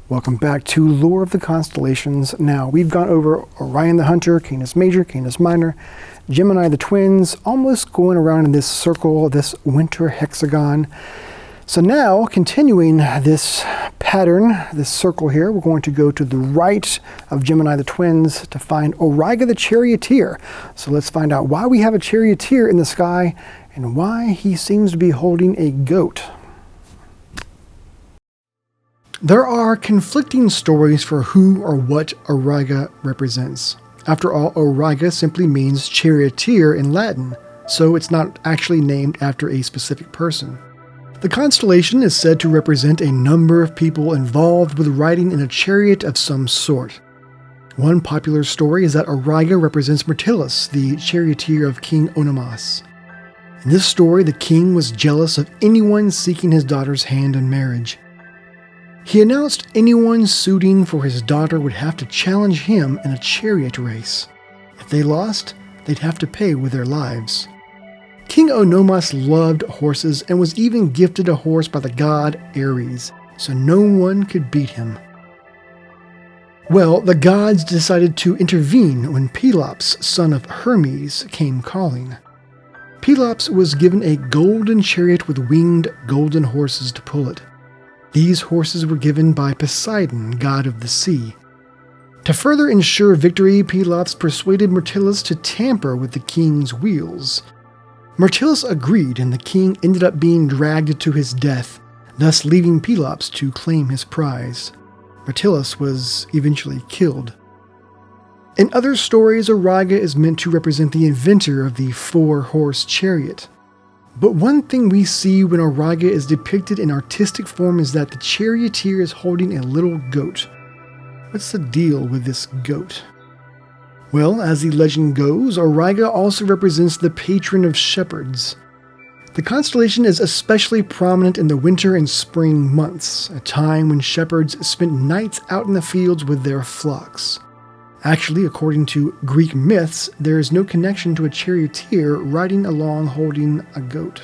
Welcome back to Lore of the Constellations. Now, we've gone over Orion the Hunter, Canis Major, Canis Minor, Gemini the Twins, almost going around in this circle, this winter hexagon. So now, continuing this pattern, this circle here, we're going to go to the right of Gemini the Twins to find Auriga the Charioteer. So let's find out why we have a charioteer in the sky and why he seems to be holding a goat. There are conflicting stories for who or what Auriga represents. After all, Auriga simply means charioteer in Latin, so it's not actually named after a specific person. The constellation is said to represent a number of people involved with riding in a chariot of some sort. One popular story is that Auriga represents Myrtilus, the charioteer of King Onomas. In this story, the king was jealous of anyone seeking his daughter's hand in marriage. He announced anyone suiting for his daughter would have to challenge him in a chariot race. If they lost, they'd have to pay with their lives. King Onomas loved horses and was even gifted a horse by the god Ares, so no one could beat him. Well, the gods decided to intervene when Pelops, son of Hermes, came calling. Pelops was given a golden chariot with winged golden horses to pull it. These horses were given by Poseidon, god of the sea. To further ensure victory, Pelops persuaded Myrtilus to tamper with the king's wheels. Myrtilus agreed, and the king ended up being dragged to his death, thus leaving Pelops to claim his prize. Myrtilus was eventually killed. In other stories, Auriga is meant to represent the inventor of the four-horse chariot. But one thing we see when Auriga is depicted in artistic form is that the charioteer is holding a little goat. What's the deal with this goat? Well, as the legend goes, Auriga also represents the patron of shepherds. The constellation is especially prominent in the winter and spring months, a time when shepherds spent nights out in the fields with their flocks. Actually, according to Greek myths, there is no connection to a charioteer riding along holding a goat.